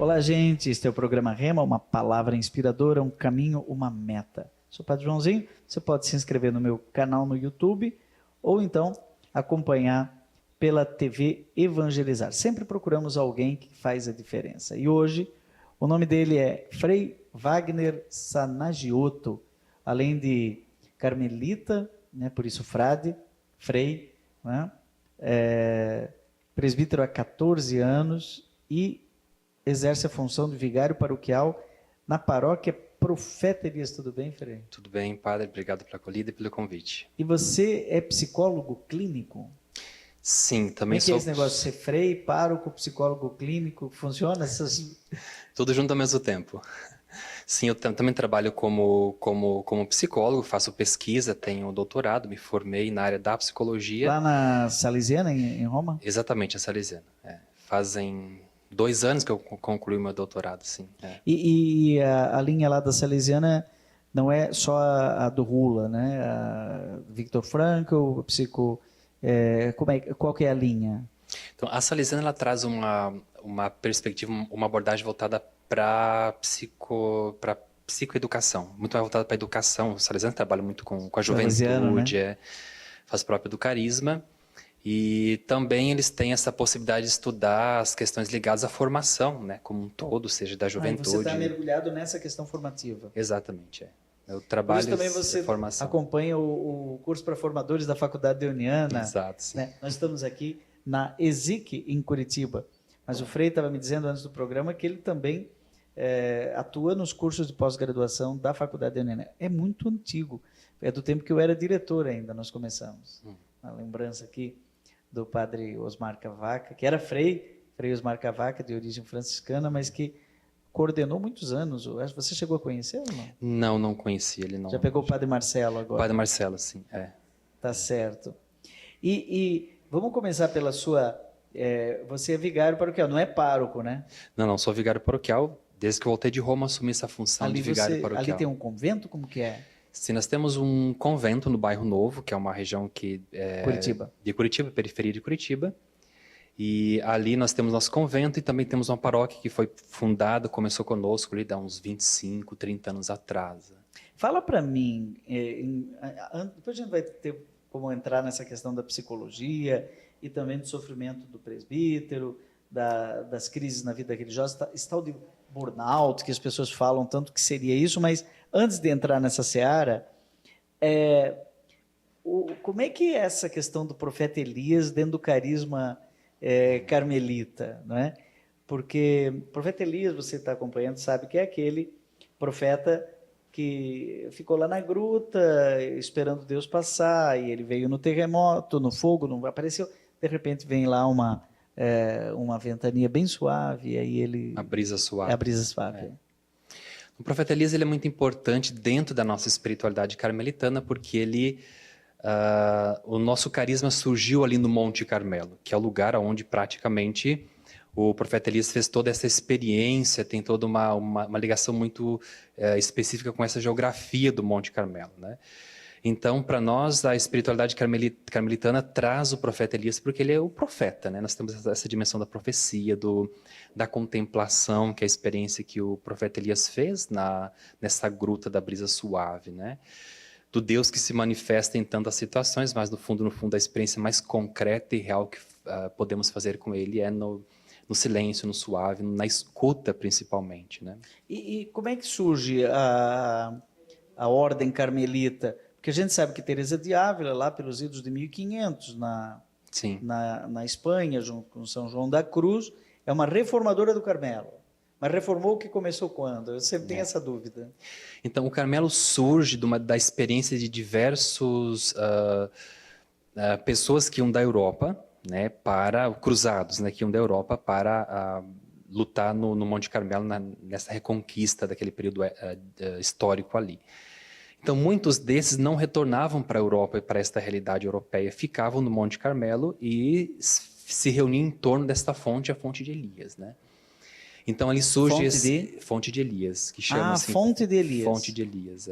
Olá, gente. Este é o programa Rema, uma palavra inspiradora, um caminho, uma meta. Sou o Padre Joãozinho. Você pode se inscrever no meu canal no YouTube ou então acompanhar pela TV Evangelizar. Sempre procuramos alguém que faz a diferença. E hoje o nome dele é Frei Wagner Sanagiotto. Além de carmelita, né, por isso frade, frei, né, presbítero há 14 anos e exerce a função de vigário paroquial na paróquia Profeta Elias. Tudo bem, Frei? Tudo bem, padre. Obrigado pela acolhida e pelo convite. E você é psicólogo clínico? Sim, também sou... Como é que é esse negócio de ser frei, pároco, psicólogo clínico? Funciona essas... Tudo junto ao mesmo tempo. Sim, eu também trabalho como psicólogo, faço pesquisa, tenho doutorado, me formei na área da psicologia. Lá na Salesiana, em Roma? Exatamente, a Salesiana. Fazem 2 anos que eu concluí meu doutorado, sim. E a linha lá da Salesiana não é só a do Rula, né? A Viktor Frankl, a qual que é a linha? Então, a Salesiana ela traz uma perspectiva, uma abordagem voltada para psicoeducação, muito mais voltada para a educação. O Salesiano trabalha muito com a juventude, né? Faz próprio do carisma. E também eles têm essa possibilidade de estudar as questões ligadas à formação, né, como um todo, seja da juventude. Você está mergulhado nessa questão formativa. Exatamente, Eu trabalho por isso também você formação. Acompanha o curso para formadores da Faculdade Deoniana. Exato, sim. Né? Nós estamos aqui na ESIC, em Curitiba. Mas o Frei estava me dizendo antes do programa que ele também atua nos cursos de pós-graduação da Faculdade Deoniana. É muito antigo. É do tempo que eu era diretor ainda, nós começamos. Uma lembrança aqui do padre Osmar Cavaca, que era Frei Osmar Cavaca, de origem franciscana, mas que coordenou muitos anos. Você chegou a conhecer ou não? Não conheci ele. Não. Já pegou o padre Marcelo agora? O padre Marcelo, sim. Tá certo. E vamos começar pela sua... você é vigário paroquial, não é pároco, né? Não, sou vigário paroquial. Desde que eu voltei de Roma, assumi essa função de vigário paroquial. Ali tem um convento? Como que é? Sim, nós temos um convento no Bairro Novo, que é uma região Curitiba. De Curitiba, periferia de Curitiba. E ali nós temos nosso convento e também temos uma paróquia que foi fundada, começou conosco ali há uns 25, 30 anos atrás. Fala para mim, depois a gente vai ter como entrar nessa questão da psicologia e também do sofrimento do presbítero, das crises na vida religiosa, esse tal de burnout, que as pessoas falam tanto que seria isso, mas antes de entrar nessa seara, como é que é essa questão do profeta Elias dentro do carisma carmelita, não é? Porque o profeta Elias, você está acompanhando, sabe que é aquele profeta que ficou lá na gruta esperando Deus passar, e ele veio no terremoto, no fogo, não apareceu, de repente vem lá uma ventania bem suave, e aí ele... A brisa suave. A brisa suave. O profeta Elias ele é muito importante dentro da nossa espiritualidade carmelitana, porque o nosso carisma surgiu ali no Monte Carmelo, que é o lugar onde praticamente o profeta Elias fez toda essa experiência, tem toda uma ligação muito específica com essa geografia do Monte Carmelo, né? Então, para nós, a espiritualidade carmelitana traz o profeta Elias porque ele é o profeta, né? Nós temos essa dimensão da profecia, da contemplação, que é a experiência que o profeta Elias fez nessa gruta da brisa suave, né? Do Deus que se manifesta em tantas situações, mas no fundo, a experiência mais concreta e real que podemos fazer com ele é no silêncio, no suave, na escuta principalmente, né? E como é que surge a ordem carmelita? Porque a gente sabe que Teresa de Ávila, lá pelos idos de 1500, na Espanha, junto com São João da Cruz, é uma reformadora do Carmelo. Mas reformou o que começou quando? Eu sempre tenho essa dúvida. Então, o Carmelo surge da experiência de diversos pessoas que iam da Europa, né, cruzados, né, que iam da Europa para lutar no Monte Carmelo, nessa reconquista daquele período histórico ali. Então, muitos desses não retornavam para a Europa e para esta realidade europeia, ficavam no Monte Carmelo e se reuniam em torno desta fonte, a fonte de Elias, né? Então, ali surge fonte de Elias, que chama assim, fonte de Elias. Fonte de Elias,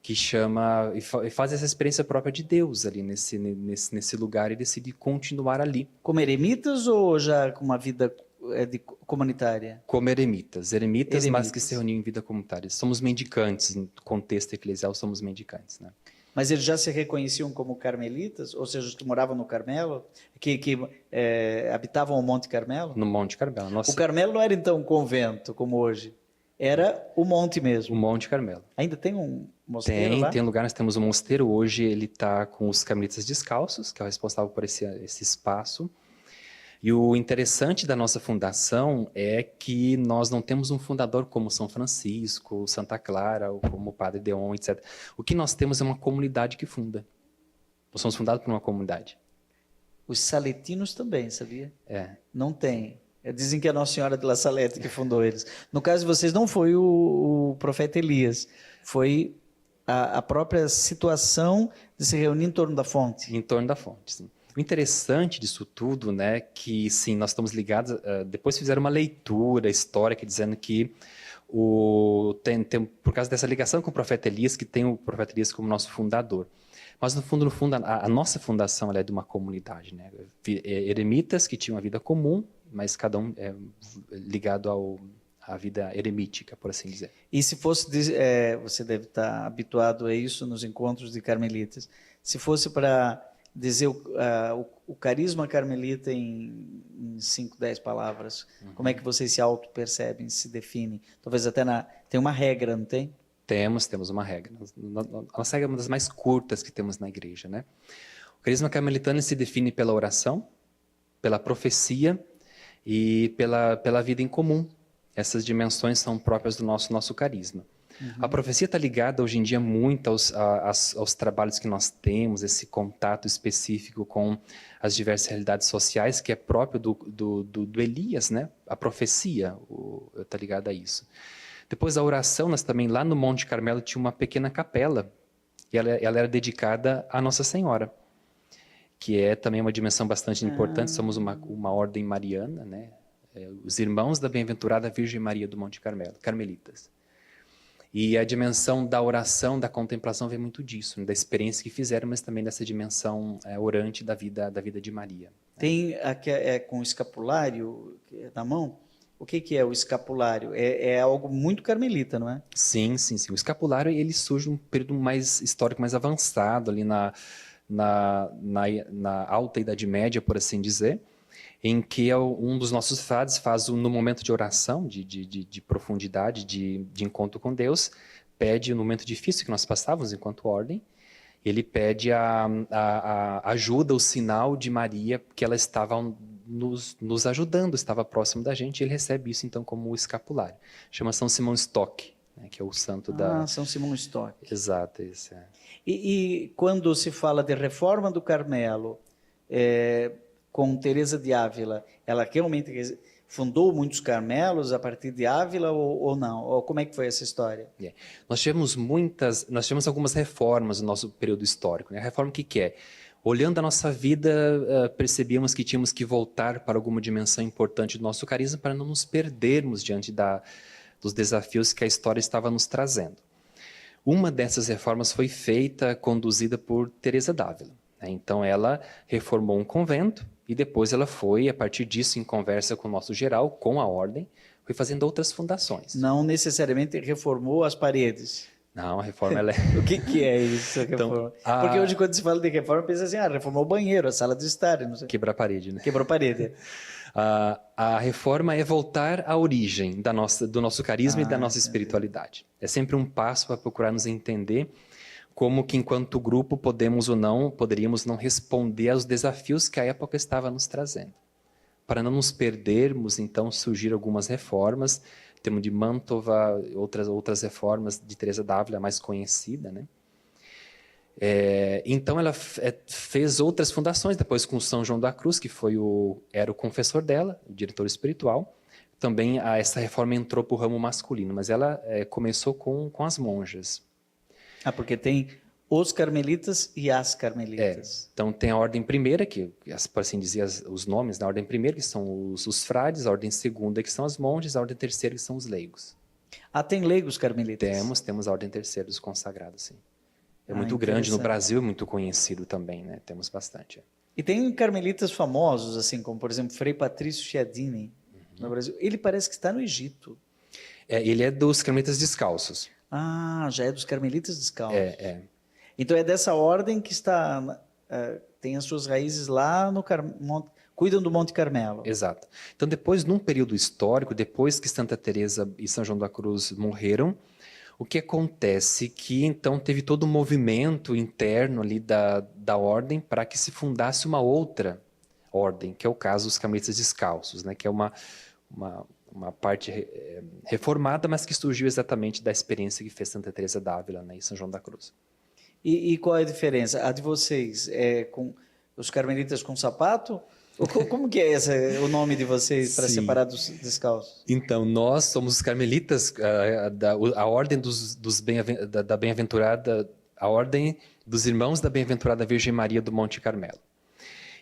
que chama e faz essa experiência própria de Deus ali nesse lugar e decide continuar ali. Como eremitas ou já com uma vida comunitária? Como eremitas, mas Eremitas. que se reuniam em vida comunitária. Somos mendicantes, no contexto eclesial somos mendicantes, né? Mas eles já se reconheciam como carmelitas? Ou seja, os que moravam no Carmelo? Que habitavam o Monte Carmelo? No Monte Carmelo. O Carmelo não era então um convento, como hoje. Era o monte mesmo. O Monte Carmelo. Ainda tem um mosteiro lá? Tem um lugar, nós temos um mosteiro. Hoje ele está com os carmelitas descalços, que é o responsável por esse espaço. E o interessante da nossa fundação é que nós não temos um fundador como São Francisco, Santa Clara, ou como o Padre Deon, etc. O que nós temos é uma comunidade que funda. Nós somos fundados por uma comunidade. Os saletinos também, sabia? É. Não tem. Dizem que é a Nossa Senhora de La Salete que fundou eles. No caso de vocês, não foi o profeta Elias. Foi a própria situação de se reunir em torno da fonte. Em torno da fonte, sim. O interessante disso tudo, né, que sim, nós estamos ligados. Depois fizeram uma leitura histórica dizendo que por causa dessa ligação com o profeta Elias, que tem o profeta Elias como nosso fundador. Mas no fundo, a nossa fundação ela é de uma comunidade, né? Eremitas que tinham uma vida comum, mas cada um é ligado à vida eremítica, por assim dizer. E se fosse, você deve estar habituado a isso nos encontros de carmelitas, se fosse para dizer o carisma carmelita em 5, 10 palavras, como é que vocês se auto-percebem, se definem? Talvez até tem uma regra, não tem? Temos uma regra. A nossa regra é uma das mais curtas que temos na igreja, né? O carisma carmelitano se define pela oração, pela profecia e pela vida em comum. Essas dimensões são próprias do nosso carisma. A profecia está ligada hoje em dia muito aos trabalhos que nós temos, esse contato específico com as diversas realidades sociais, que é próprio do Elias, né? A profecia está ligada a isso. Depois a oração, nós também lá no Monte Carmelo tinha uma pequena capela, e ela era dedicada à Nossa Senhora, que é também uma dimensão bastante importante. Somos uma ordem mariana, né? Os irmãos da Bem-aventurada Virgem Maria do Monte Carmelo, carmelitas. E a dimensão da oração, da contemplação vem muito disso, né? Da experiência que fizeram, mas também dessa dimensão orante da vida de Maria. Tem com o escapulário na mão. O que é o escapulário? É algo muito carmelita, não é? Sim. O escapulário ele surge num período mais histórico, mais avançado, ali na Alta Idade Média, por assim dizer, em que um dos nossos frades faz, no momento de oração, de profundidade, de encontro com Deus, pede, no momento difícil que nós passávamos enquanto ordem, ele pede a ajuda, o sinal de Maria, que ela estava nos ajudando, estava próximo da gente, e ele recebe isso então como o escapulário. Chama São Simão Stock, né, que é o santo da... São Simão Stock. Exato, esse é. E quando se fala de reforma do Carmelo, com Teresa de Ávila, ela realmente fundou muitos Carmelos a partir de Ávila ou não? Ou como é que foi essa história? Nós tivemos algumas reformas no nosso período histórico, né? A reforma o que é? Olhando a nossa vida, percebíamos que tínhamos que voltar para alguma dimensão importante do nosso carisma para não nos perdermos diante dos desafios que a história estava nos trazendo. Uma dessas reformas foi conduzida por Teresa d'Ávila, né? Então ela reformou um convento e depois ela foi, a partir disso, em conversa com o nosso geral, com a ordem, foi fazendo outras fundações. Não necessariamente reformou as paredes. Não, a reforma ela O que é isso, a reforma? Então, Porque hoje, quando se fala de reforma, pensa assim, reformou o banheiro, a sala de estar, não sei. Quebrar a parede, né? Quebrou a parede. A reforma é voltar à origem do nosso carisma e da nossa espiritualidade. É sempre um passo para procurar nos entender como que, enquanto grupo, poderíamos não responder aos desafios que a época estava nos trazendo. Para não nos perdermos, então, surgiram algumas reformas. Temos de Mantova, outras reformas de Teresa d'Ávila, mais conhecida, né? Então ela fez outras fundações, depois com São João da Cruz, que era o confessor dela, o diretor espiritual. Também essa reforma entrou para o ramo masculino, mas ela começou com as monjas. Porque tem os carmelitas e as carmelitas. Então tem a ordem primeira, que, por assim dizer, os nomes da ordem primeira, que são os frades, a ordem segunda, que são as monjas, a ordem terceira, que são os leigos. Tem leigos carmelitas? Temos a ordem terceira dos consagrados, sim. É muito grande, no Brasil é muito conhecido também, né? Temos bastante. E tem carmelitas famosos, assim, como, por exemplo, Frei Patrício Chiadini. no Brasil. Ele parece que está no Egito. Ele é dos Carmelitas Descalços. Ah, já é dos Carmelitas Descalços. É. Então é dessa ordem que está, tem as suas raízes lá no cuidam do Monte Carmelo. Exato. Então depois, num período histórico, depois que Santa Teresa e São João da Cruz morreram, o que acontece que então teve todo um movimento interno ali da ordem para que se fundasse uma outra ordem, que é o caso dos Carmelitas Descalços, né, que é uma parte reformada, mas que surgiu exatamente da experiência que fez Santa Teresa d'Ávila, né, e São João da Cruz. E qual é a diferença? A de vocês é com os carmelitas com sapato? Como que é o nome de vocês para separar dos descalços? Então, nós somos os carmelitas, a ordem da bem-aventurada, a ordem dos irmãos da bem-aventurada Virgem Maria do Monte Carmelo.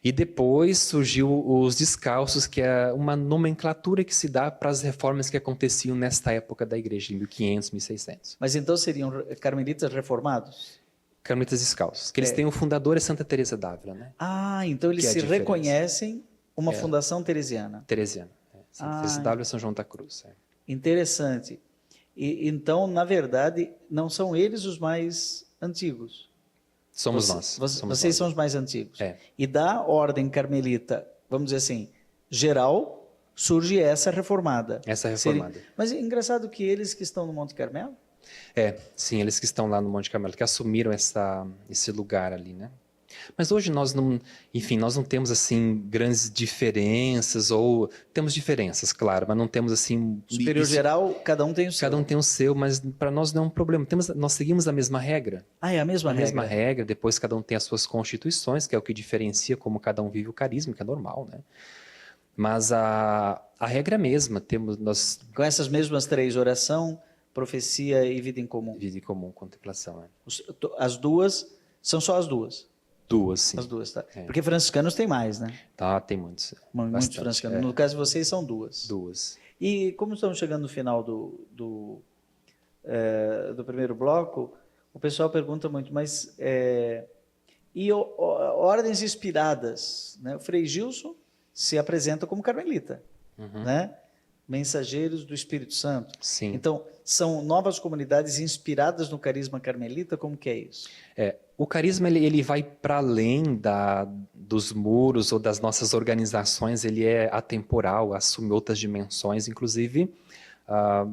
E depois surgiu os descalços, que é uma nomenclatura que se dá para as reformas que aconteciam nesta época da igreja, em 1500, 1600. Mas então seriam carmelitas reformados? Carmelitas Descalços, que eles têm o fundador é Santa Teresa d'Ávila, né? Ah, então eles se reconhecem uma fundação teresiana. Teresiana. Santa Teresa d'Ávila e São João da Cruz. Interessante. Então, na verdade, não são eles os mais antigos. Somos nós. Vocês são os mais antigos. É. E da ordem carmelita, vamos dizer assim, geral, surge essa reformada. Essa reformada. Mas é engraçado que eles que estão no Monte Carmelo? Sim, eles que estão lá no Monte Carmelo, que assumiram esse lugar ali, né? Mas hoje nós não temos assim grandes diferenças, ou temos diferenças, claro, mas não temos assim... Superior geral, cada um tem o seu. Cada um tem o seu, mas para nós não é um problema. Nós seguimos a mesma regra. Ah, é a mesma regra? A mesma regra, depois cada um tem as suas constituições, que é o que diferencia como cada um vive o carisma, que é normal, né? Mas a regra é a mesma. Nós... Com essas mesmas três, oração, profecia e vida em comum. Vida em comum, contemplação. As duas, são só as duas? Duas, sim. As duas, tá. Porque franciscanos tem mais, né? Tá, tem muitos. Muitos franciscanos. No caso de vocês, são duas. Duas. E como estamos chegando no final do primeiro bloco, o pessoal pergunta muito, mas e ordens inspiradas, né? O Frei Gilson se apresenta como carmelita, né? Mensageiros do Espírito Santo. Sim. Então, são novas comunidades inspiradas no carisma carmelita? Como que é isso? O carisma ele vai para além dos muros ou das nossas organizações, ele é atemporal, assume outras dimensões, inclusive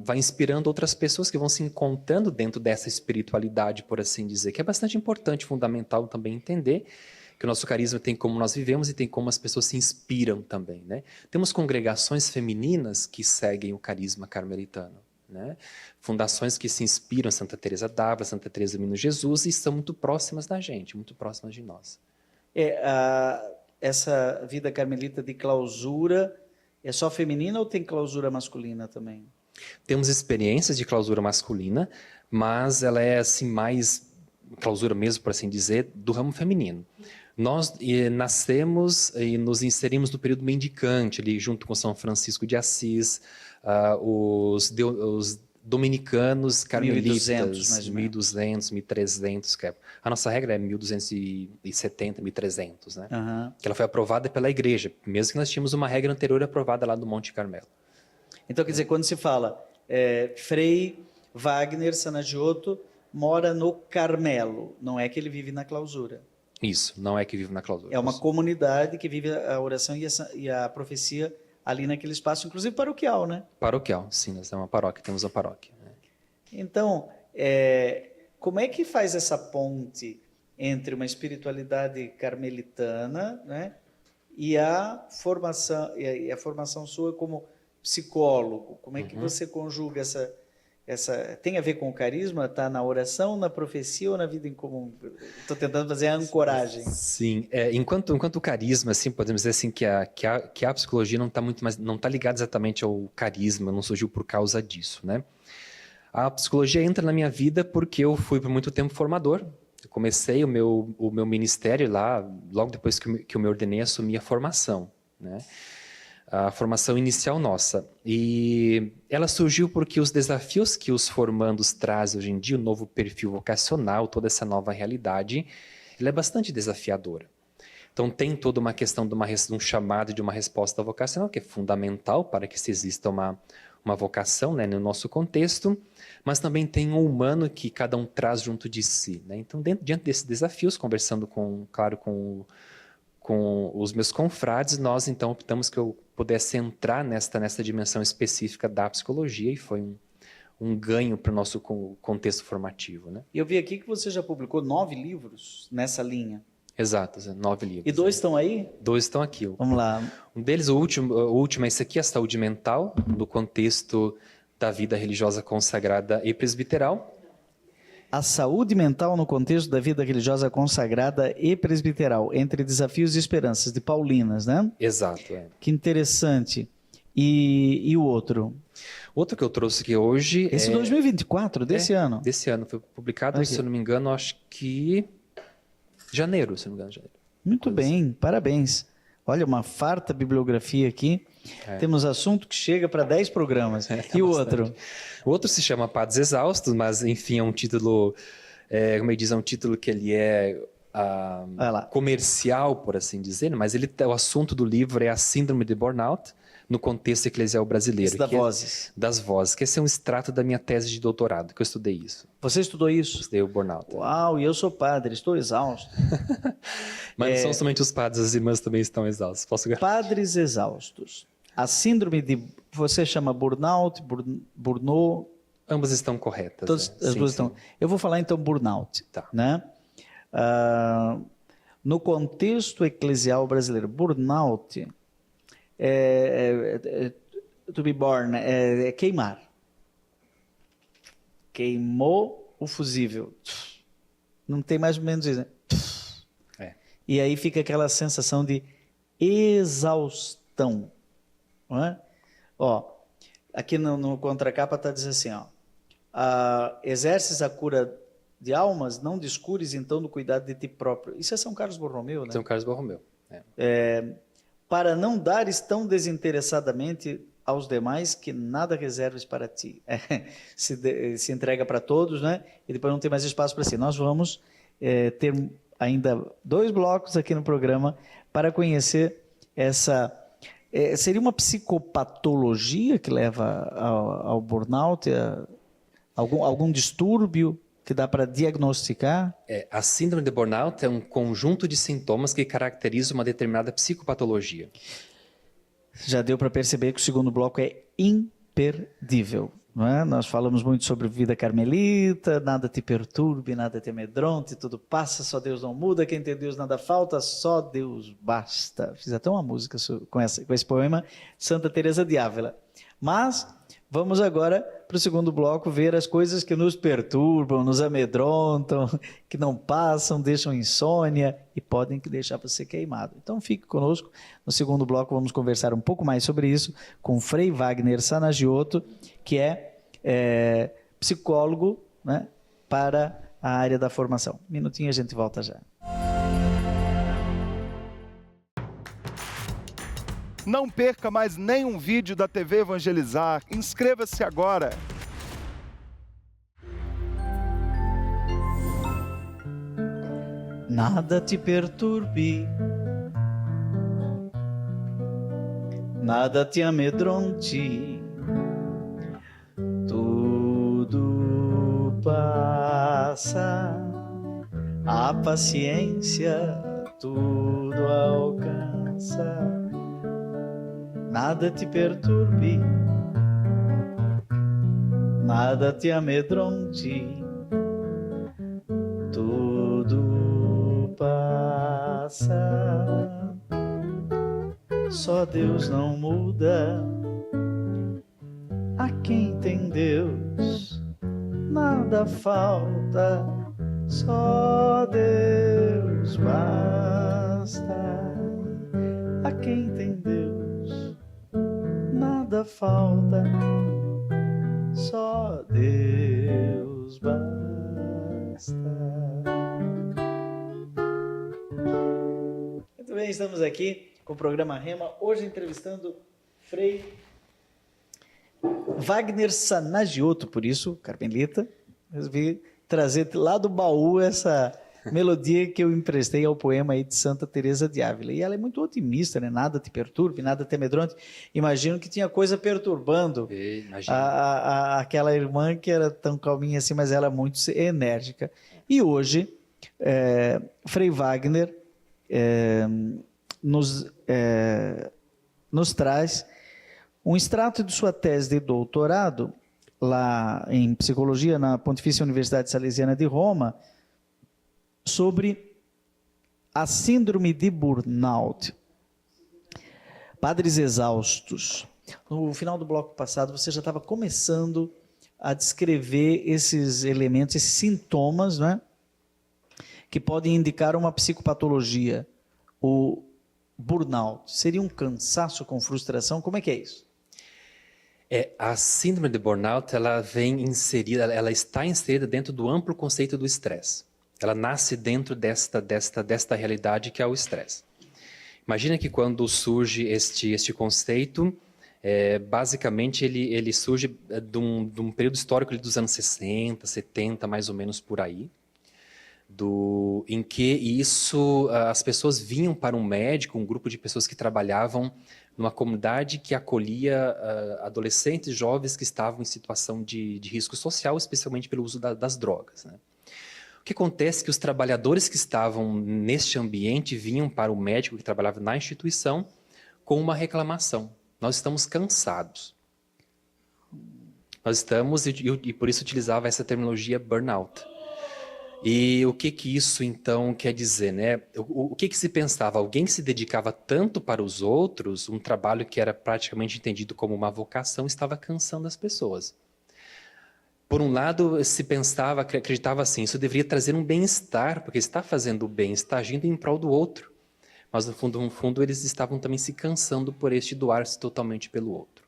vai inspirando outras pessoas que vão se encontrando dentro dessa espiritualidade, por assim dizer, que é bastante importante, fundamental também entender que o nosso carisma tem como nós vivemos e tem como as pessoas se inspiram também, né? Temos congregações femininas que seguem o carisma carmelitano, né? Fundações que se inspiram em Santa Teresa d'Ávila, Santa Teresa do Menino Jesus, e estão muito próximas da gente, muito próximas de nós. Essa vida carmelita de clausura é só feminina ou tem clausura masculina também? Temos experiências de clausura masculina, mas ela é assim mais clausura mesmo, por assim dizer, do ramo feminino. Nós nascemos e nos inserimos no período mendicante, ali junto com São Francisco de Assis, os dominicanos carmelitas, 1200, 1300, a nossa regra é 1270, 1300, né? Que ela foi aprovada pela igreja, mesmo que nós tínhamos uma regra anterior aprovada lá do Monte Carmelo. Então, quer dizer, quando se fala Frei Wagner Sanagiotto mora no Carmelo, não é que ele vive na clausura. Isso, não é que vive na clausura. É uma comunidade que vive a oração e a profecia ali naquele espaço, inclusive paroquial, né? Paroquial, sim, nós temos uma paróquia, temos a paróquia. Né? Então, como é que faz essa ponte entre uma espiritualidade carmelitana, né, e a formação sua como psicólogo? Como é que você conjuga essa tem a ver com o carisma? Está na oração, na profecia ou na vida em comum? Estou tentando fazer a ancoragem. Sim, enquanto o carisma, assim, podemos dizer assim que a psicologia não está ligada exatamente ao carisma, não surgiu por causa disso, né? A psicologia entra na minha vida porque eu fui por muito tempo formador. Eu comecei o meu ministério lá, logo depois que eu me ordenei, assumi a formação, né? A formação inicial nossa. E ela surgiu porque os desafios que os formandos trazem hoje em dia, o novo perfil vocacional, toda essa nova realidade, ela é bastante desafiadora. Então, tem toda uma questão de um chamado e de uma resposta vocacional, que é fundamental para que se exista uma vocação, né, no nosso contexto, mas também tem um humano que cada um traz junto de si, né? Então, diante desses desafios, conversando com os meus confrades, nós então optamos que eu pudesse entrar nesta dimensão específica da psicologia, e foi um ganho para o nosso contexto formativo, né? E eu vi aqui que você já publicou 9 livros nessa linha. Exato, 9 livros. E 2 estão aí? 2 estão aqui. Vamos lá. Um deles, o último é esse aqui, a saúde mental, no contexto da vida religiosa consagrada e presbiteral. A saúde mental no contexto da vida religiosa consagrada e presbiteral, entre desafios e esperanças, de Paulinas, né? Exato. É. Que interessante. E o outro? Outro que eu trouxe aqui hoje Esse 2024, desse ano? Desse ano. Foi publicado, se eu não me engano, acho que janeiro, se não me engano. Janeiro. Muito bem, parabéns. Olha, uma farta bibliografia aqui. Temos assunto que chega para 10 programas. E o outro? O outro se chama Padres Exaustos, mas, enfim, é um título, como ele diz, é um título que ele é comercial, por assim dizer, mas o assunto do livro é a síndrome de burnout no contexto eclesial brasileiro. Vozes. Das vozes, que esse é um extrato da minha tese de doutorado, que eu estudei isso. Você estudou isso? Estudei o burnout. Uau, e eu sou padre, estou exausto. Mas não são somente os padres, as irmãs também estão exaustas. Padres exaustos. A síndrome de, você chama burnout, burnout? Ambas estão corretas. As duas estão. Eu vou falar então burnout. Tá. Né? No contexto eclesial brasileiro, burnout to be born, é queimar. Queimou o fusível. Não tem mais ou menos isso, né? E aí fica aquela sensação de exaustão. Não é? Ó, aqui no contracapa está dizendo assim, ó, exerces a cura de almas, não descures então do cuidado de ti próprio. Isso é São Carlos Borromeu, né? São Carlos Borromeu. Para não dares tão desinteressadamente aos demais que nada reserves para ti. Se entrega para todos, né? E depois não tem mais espaço para si. Nós vamos ter ainda 2 blocos aqui no programa para conhecer essa... seria uma psicopatologia que leva ao burnout? Algum distúrbio que dá para diagnosticar? A síndrome de burnout é um conjunto de sintomas que caracteriza uma determinada psicopatologia. Já deu para perceber que o segundo bloco é imperdível. Não é? Nós falamos muito sobre vida carmelita, nada te perturbe, nada te amedronte, tudo passa, só Deus não muda, quem tem Deus nada falta, só Deus basta. Fiz até uma música com esse poema, Santa Teresa de Ávila. Mas vamos agora para o segundo bloco ver as coisas que nos perturbam, nos amedrontam, que não passam, deixam insônia e podem deixar você queimado. Então fique conosco. No segundo bloco vamos conversar um pouco mais sobre isso com Frei Wagner Sanagioto, que é psicólogo, né, para a área da formação. Um minutinho, a gente volta já. Não perca mais nenhum vídeo da TV Evangelizar. Inscreva-se agora. Nada te perturbe, nada te amedronte, tudo passa, a paciência tudo alcança. Nada te perturbe, nada te amedronte, tudo passa. Só Deus não muda, a quem tem Deus nada falta, só Deus basta. A quem tem Deus nada falta, só Deus basta. Muito bem, estamos aqui com o programa Rema, hoje entrevistando Frei Wagner Sanagioto, por isso, Carmelita, resolvi trazer lá do baú essa Melodia que eu emprestei ao poema aí de Santa Teresa de Ávila. E ela é muito otimista, né? Nada te perturbe, nada te amedronte. Imagino que tinha coisa perturbando aquela irmã que era tão calminha assim, mas ela é muito enérgica. E hoje, Frei Wagner nos traz um extrato de sua tese de doutorado, lá em psicologia, na Pontifícia Universidade Salesiana de Roma, sobre a síndrome de burnout. Padres exaustos. No final do bloco passado, você já estava começando a descrever esses elementos, esses sintomas, né, que podem indicar uma psicopatologia. O burnout seria um cansaço com frustração? Como é que é isso? A síndrome de burnout, ela está inserida dentro do amplo conceito do estresse. Ela nasce dentro desta realidade que é o estresse. Imagina que quando surge este conceito, basicamente ele surge de um período histórico dos anos 60, 70, mais ou menos por aí, em que as pessoas vinham para um médico, um grupo de pessoas que trabalhavam numa comunidade que acolhia adolescentes, jovens que estavam em situação de risco social, especialmente pelo uso das drogas, né? O que acontece é que os trabalhadores que estavam neste ambiente vinham para o médico que trabalhava na instituição com uma reclamação. Nós estamos cansados. E por isso utilizava essa terminologia burnout. E o que isso então quer dizer, né? O que se pensava? Alguém que se dedicava tanto para os outros, um trabalho que era praticamente entendido como uma vocação, estava cansando as pessoas. Por um lado, se pensava, acreditava assim, isso deveria trazer um bem-estar, porque está fazendo o bem, está agindo em prol do outro. Mas no fundo, eles estavam também se cansando por doar-se totalmente pelo outro.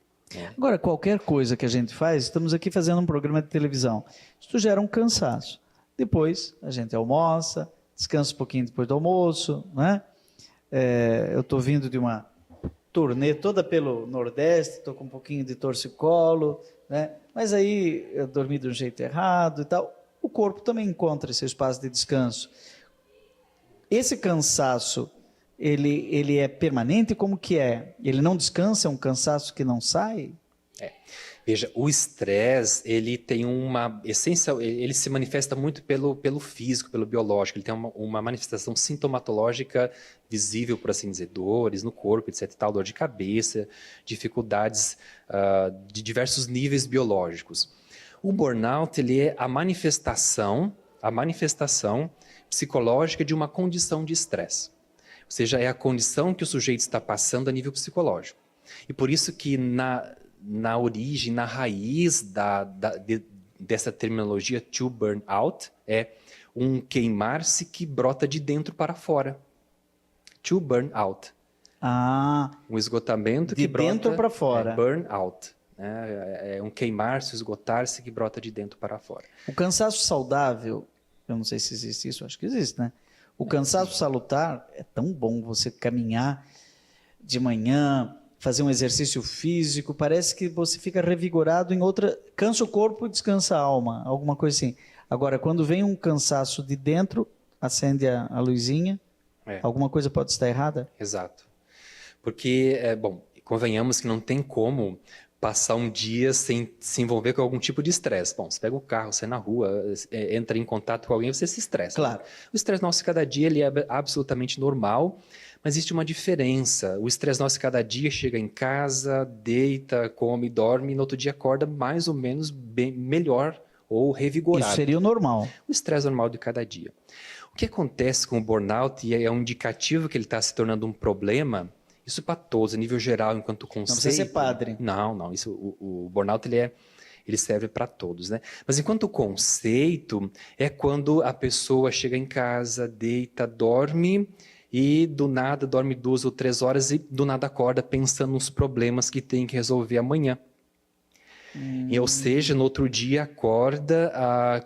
Agora, qualquer coisa que a gente faz, estamos aqui fazendo um programa de televisão, isso gera um cansaço. Depois a gente almoça, descansa um pouquinho depois do almoço, né? Eu estou vindo de uma turnê toda pelo Nordeste, estou com um pouquinho de torcicolo, né? Mas aí eu dormi de um jeito errado e tal. O corpo também encontra esse espaço de descanso. Esse cansaço, ele é permanente? Como que é? Ele não descansa? É um cansaço que não sai? Veja, o estresse, ele tem uma essência, ele se manifesta muito pelo físico, pelo biológico, ele tem uma manifestação sintomatológica visível, por assim dizer, dores no corpo, etc, tal, dor de cabeça, dificuldades de diversos níveis biológicos. O burnout, ele é a manifestação psicológica de uma condição de estresse. Ou seja, é a condição que o sujeito está passando a nível psicológico. E por isso que na origem, na raiz dessa terminologia to burn out, é um queimar-se que brota de dentro para fora. To burn out. Um esgotamento que brota... De dentro para fora. Burn out. É um queimar-se, esgotar-se que brota de dentro para fora. O cansaço saudável, eu não sei se existe isso, acho que existe, né? O cansaço salutar, é tão bom você caminhar de manhã, fazer um exercício físico, parece que você fica revigorado em outra... Cansa o corpo, descansa a alma, alguma coisa assim. Agora, quando vem um cansaço de dentro, acende a luzinha, alguma coisa pode estar errada? Exato. Porque, convenhamos que não tem como passar um dia sem se envolver com algum tipo de estresse. Bom, você pega o carro, sai na rua, entra em contato com alguém, você se estressa. Claro. Né? O estresse nosso cada dia ele é absolutamente normal, mas existe uma diferença. O estresse nosso cada dia chega em casa, deita, come, dorme, e no outro dia acorda mais ou menos melhor ou revigorado. Isso seria o normal. O estresse normal de cada dia. O que acontece com o burnout, e é um indicativo que ele está se tornando um problema, isso para todos, a nível geral, enquanto conceito... Não precisa ser padre. Não. Isso, o burnout ele serve para todos, né? Mas enquanto conceito, é quando a pessoa chega em casa, deita, dorme... E do nada dorme 2 ou 3 horas e do nada acorda pensando nos problemas que tem que resolver amanhã. Ou seja, no outro dia acorda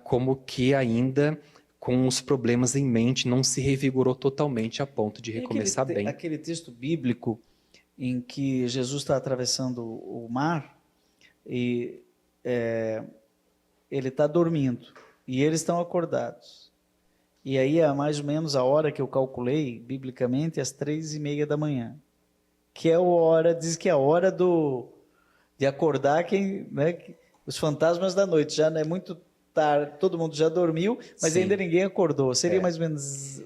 como que ainda com os problemas em mente, não se revigorou totalmente a ponto de recomeçar bem. Aquele texto bíblico em que Jesus está atravessando o mar e ele está dormindo e eles estão acordados. E aí é mais ou menos a hora que eu calculei, biblicamente, às 3:30 da manhã. Que é a hora, diz que é a hora de acordar quem, né, os fantasmas da noite. Já não é muito tarde, todo mundo já dormiu, mas Sim. ainda ninguém acordou. Seria mais ou menos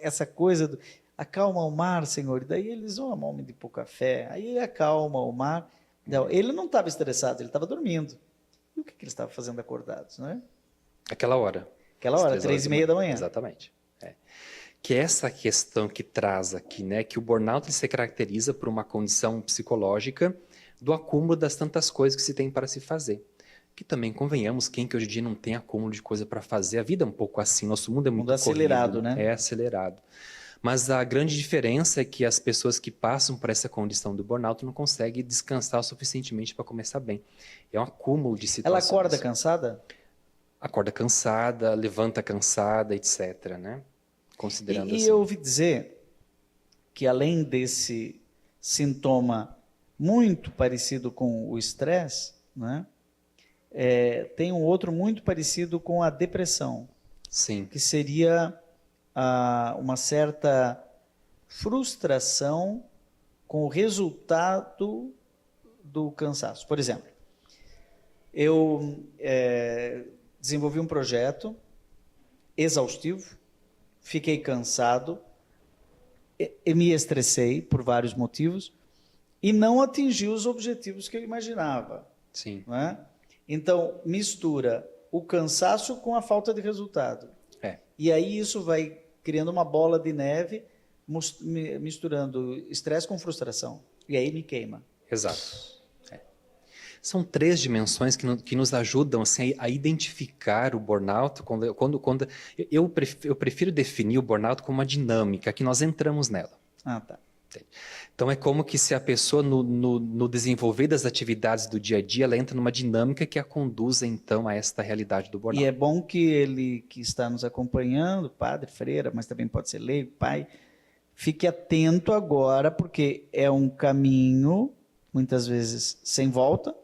essa coisa do acalma o mar, Senhor. E daí eles vão, homem de pouca fé. Aí acalma o mar. Não, ele não estava estressado, ele estava dormindo. E o que ele estava fazendo acordados, não é? Aquela hora. Aquela hora, 3:30 da manhã. Exatamente. Que é essa questão que traz aqui, né? Que o burnout ele se caracteriza por uma condição psicológica do acúmulo das tantas coisas que se tem para se fazer. Que também, convenhamos, quem que hoje em dia não tem acúmulo de coisa para fazer, a vida é um pouco assim, nosso mundo é muito acelerado, corrido, né? É acelerado. Mas a grande diferença é que as pessoas que passam por essa condição do burnout não conseguem descansar o suficientemente para começar bem. É um acúmulo de situações. Ela acorda cansada? Acorda cansada, levanta cansada, etc., né? Considerando E assim. eu ouvi dizer que além desse sintoma muito parecido com o estresse, né, tem um outro muito parecido com a depressão, Sim. que seria uma certa frustração com o resultado do cansaço. Por exemplo, eu desenvolvi um projeto exaustivo, fiquei cansado, me estressei por vários motivos e não atingi os objetivos que eu imaginava. Sim. Não é? Então, mistura o cansaço com a falta de resultado. E aí isso vai criando uma bola de neve, misturando estresse com frustração. E aí me queima. Exato. São 3 dimensões que nos ajudam assim, a identificar o burnout. Eu prefiro definir o burnout como uma dinâmica, que nós entramos nela. Ah, tá. Então é como que se a pessoa, no desenvolver das atividades do dia a dia, ela entra numa dinâmica que a conduza, então, a esta realidade do burnout. E é bom que ele que está nos acompanhando, padre, freira, mas também pode ser leigo, pai, fique atento agora, porque é um caminho, muitas vezes, sem volta,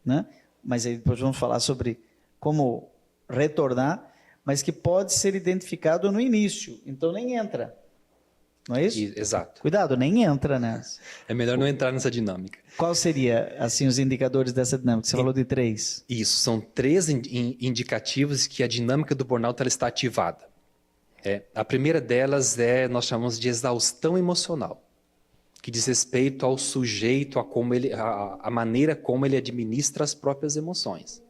né? Mas aí depois vamos falar sobre como retornar, mas que pode ser identificado no início, então nem entra. Não é isso? Exato. Cuidado, nem entra nessa. É melhor não entrar nessa dinâmica. Qual seria, assim, os indicadores dessa dinâmica? Você falou de 3. Isso, são 3 indicativos que a dinâmica do burnout ela está ativada. A primeira delas nós chamamos de exaustão emocional, que diz respeito ao sujeito, a maneira como ele administra as próprias emoções.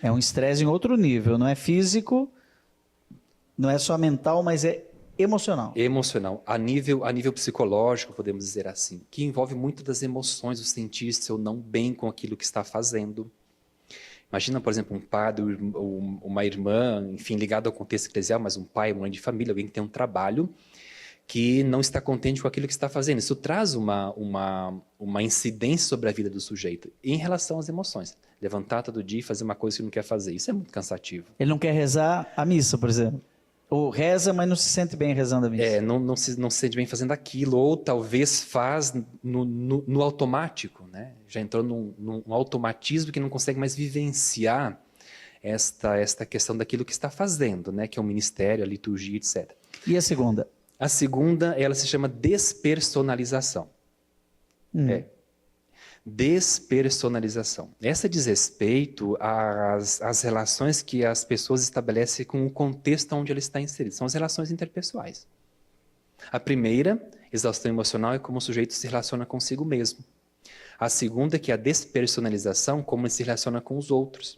É um estresse em outro nível, não é físico, não é só mental, mas é emocional. Emocional, a nível psicológico, podemos dizer assim, que envolve muito das emoções, o sentir-se ou não bem com aquilo que está fazendo. Imagina, por exemplo, um padre, uma irmã, enfim, ligado ao contexto eclesial, mas um pai, mãe de família, alguém que tem um trabalho, que não está contente com aquilo que está fazendo. Isso traz uma incidência sobre a vida do sujeito em relação às emoções. Levantar todo dia e fazer uma coisa que não quer fazer, isso é muito cansativo. Ele não quer rezar a missa, por exemplo. Ou reza, mas não se sente bem rezando a missa. Não se sente bem fazendo aquilo, ou talvez faz no automático, né? Já entrou num automatismo que não consegue mais vivenciar esta questão daquilo que está fazendo, né? Que é o ministério, a liturgia, etc. E a segunda? A segunda, ela se chama despersonalização. Despersonalização. Essa diz respeito às relações que as pessoas estabelecem com o contexto onde ela está inserida. São as relações interpessoais. A primeira, exaustão emocional, é como o sujeito se relaciona consigo mesmo. A segunda, que é a despersonalização, como ele se relaciona com os outros.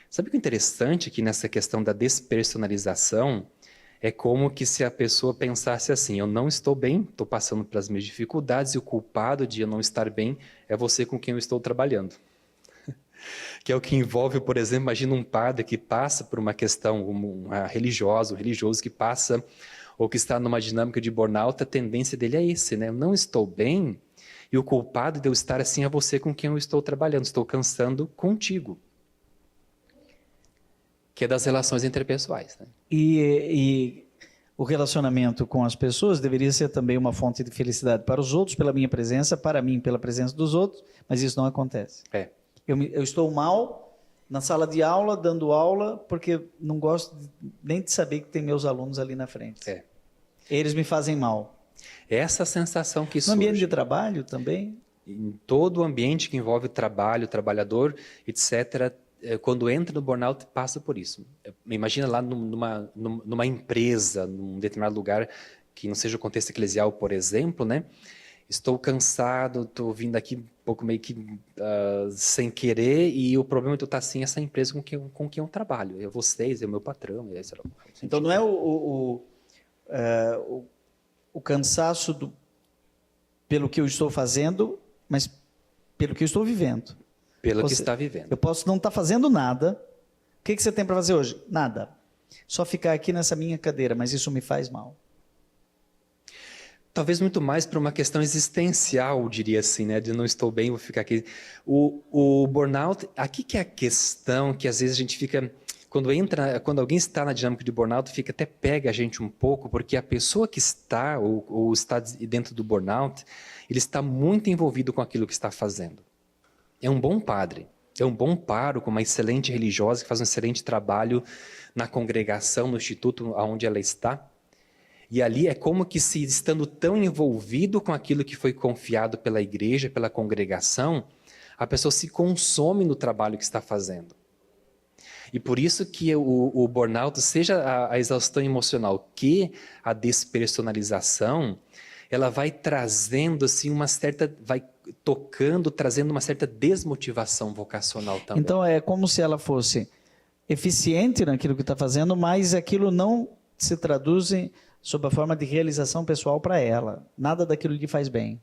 Sabe o que é interessante aqui nessa questão da despersonalização? É como que se a pessoa pensasse assim, eu não estou bem, estou passando pelas minhas dificuldades e o culpado de eu não estar bem é você com quem eu estou trabalhando. Que é o que envolve, por exemplo, imagina um padre que passa por uma questão religiosa, um religioso que passa ou que está numa dinâmica de burnout, a tendência dele é esse, né? Eu não estou bem e o culpado de eu estar assim é você com quem eu estou trabalhando, estou cansando contigo. Que é das relações interpessoais, né? E o relacionamento com as pessoas deveria ser também uma fonte de felicidade para os outros, pela minha presença, para mim, pela presença dos outros, mas isso não acontece. Eu estou mal na sala de aula, dando aula, porque não gosto nem de saber que tem meus alunos ali na frente. É. Eles me fazem mal. Essa sensação que No surge. ambiente de trabalho também? Em todo o ambiente que envolve o trabalho, o trabalhador, etc., quando entra no burnout, passa por isso. Imagina lá numa empresa, num determinado lugar, que não seja o contexto eclesial, por exemplo, né? Estou cansado, estou vindo aqui um pouco meio que sem querer, e o problema é que eu estou assim, essa empresa com quem eu trabalho. É vocês, é o meu patrão. Então não é o cansaço pelo que eu estou fazendo, mas pelo que eu estou vivendo. Pelo que está vivendo. Eu posso não estar fazendo nada. O que você tem para fazer hoje? Nada. Só ficar aqui nessa minha cadeira, mas isso me faz mal. Talvez muito mais para uma questão existencial, diria assim, né? De não estou bem, vou ficar aqui. O burnout, aqui que é a questão que às vezes a gente fica... Quando alguém está na dinâmica de burnout, até pega a gente um pouco, porque a pessoa que está ou está dentro do burnout, ele está muito envolvido com aquilo que está fazendo. É um bom padre, é um bom pároco, uma excelente religiosa que faz um excelente trabalho na congregação, no instituto onde ela está. E ali é como que se estando tão envolvido com aquilo que foi confiado pela igreja, pela congregação, a pessoa se consome no trabalho que está fazendo. E por isso que o burnout, seja a exaustão emocional que a despersonalização, ela vai trazendo assim vai tocando, trazendo uma certa desmotivação vocacional também. Então é como se ela fosse eficiente naquilo que está fazendo, mas aquilo não se traduz sob a forma de realização pessoal para ela. Nada daquilo lhe faz bem.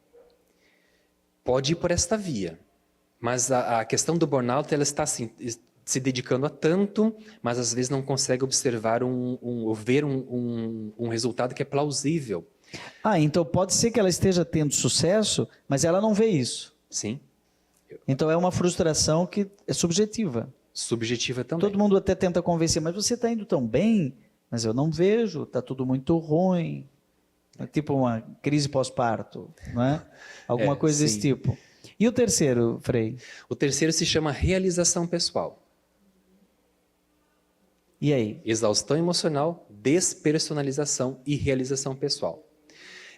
Pode ir por esta via, mas a questão do burnout, ela está assim, se dedicando a tanto, mas às vezes não consegue observar ver um resultado que é plausível. Então pode ser que ela esteja tendo sucesso, mas ela não vê isso. Sim. Então é uma frustração que é subjetiva. Subjetiva também. Todo mundo até tenta convencer, mas você está indo tão bem, mas eu não vejo, está tudo muito ruim. É tipo uma crise pós-parto, não é? Alguma coisa sim. desse tipo. E o terceiro, Frei? O terceiro se chama realização pessoal. E aí? Exaustão emocional, despersonalização e realização pessoal.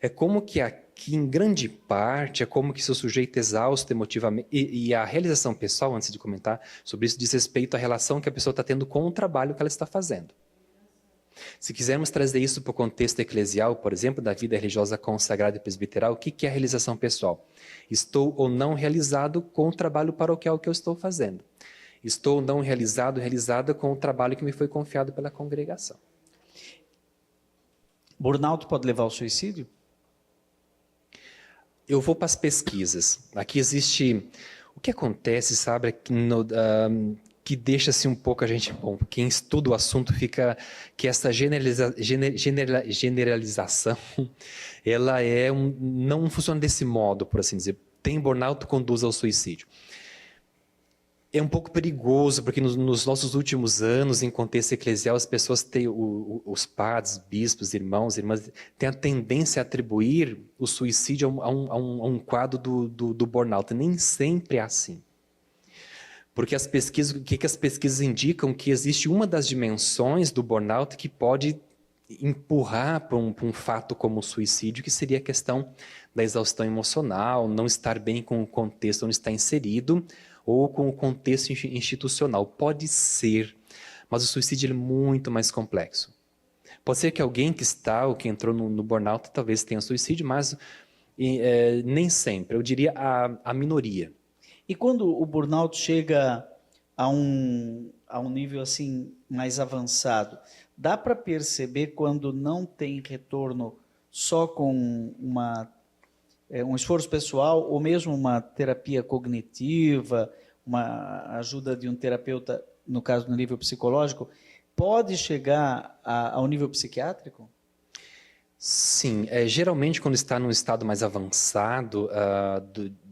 É como que aqui, em grande parte, é como que se o sujeito exausto emotivamente... E a realização pessoal, antes de comentar sobre isso, diz respeito à relação que a pessoa está tendo com o trabalho que ela está fazendo. Se quisermos trazer isso para o contexto eclesial, por exemplo, da vida religiosa consagrada e presbiteral, o que é a realização pessoal? Estou ou não realizado com o trabalho paroquial que eu estou fazendo. Estou ou não realizada com o trabalho que me foi confiado pela congregação. Burnout pode levar ao suicídio? Eu vou para as pesquisas. Aqui existe... O que acontece, sabe, que deixa assim um pouco a gente... Bom, quem estuda o assunto fica... Que essa generalização, ela não funciona desse modo, por assim dizer. Tem burnout, conduz ao suicídio. É um pouco perigoso, porque nos nossos últimos anos, em contexto eclesial, as pessoas têm, os padres, bispos, irmãos, irmãs, têm a tendência a atribuir o suicídio a um quadro do burnout. Nem sempre é assim. Porque as pesquisas, o que as pesquisas indicam? Que existe uma das dimensões do burnout que pode empurrar para um fato como o suicídio, que seria a questão da exaustão emocional, não estar bem com o contexto onde está inserido, ou com o contexto institucional. Pode ser, mas o suicídio é muito mais complexo. Pode ser que alguém que está ou que entrou no burnout talvez tenha suicídio, mas nem sempre. Eu diria a minoria. E quando o burnout chega a um nível assim mais avançado, dá para perceber quando não tem retorno só com um esforço pessoal ou mesmo uma terapia cognitiva, uma ajuda de um terapeuta, no caso no nível psicológico, pode chegar ao nível psiquiátrico? Sim, geralmente quando está num estado mais avançado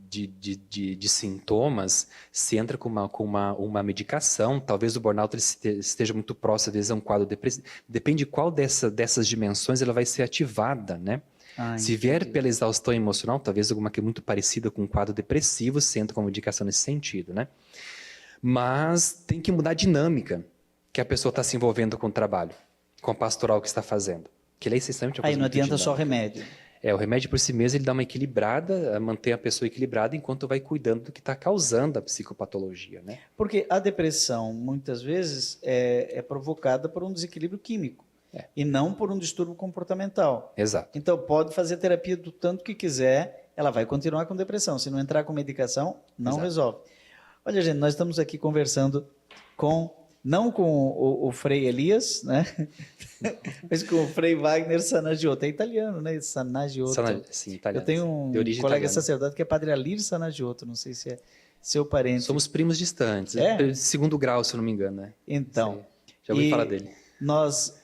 de sintomas, se entra com uma medicação, talvez o burnout esteja muito próximo, às vezes é um quadro depressivo, depende de qual dessas dimensões ela vai ser ativada, né? Se vier pela exaustão emocional, talvez alguma que é muito parecida com um quadro depressivo, se entra com medicação nesse sentido, né? Mas tem que mudar a dinâmica que a pessoa está se envolvendo com o trabalho, com a pastoral que está fazendo. Que ele é essencialmente uma Aí coisa não muito adianta só dinâmica. remédio. O remédio por si mesmo ele dá uma equilibrada, mantém a pessoa equilibrada enquanto vai cuidando do que está causando a psicopatologia, né? Porque a depressão, muitas vezes, é provocada por um desequilíbrio químico e não por um distúrbio comportamental. Exato. Então, pode fazer terapia do tanto que quiser, ela vai continuar com depressão. Se não entrar com medicação, não Exato. resolve. Olha, gente, nós estamos aqui conversando não com o Frei Elias, né? Mas com o Frei Wagner Sanagiotto. É italiano, né? Sanagiotto. Sim, italiano. Eu tenho um De origem colega italiana. sacerdote que é Padre Alírio Sanagiotto, não sei se é seu parente. Somos primos distantes, É? segundo grau, se eu não me engano, né? Então, Já ouvi e falar dele. nós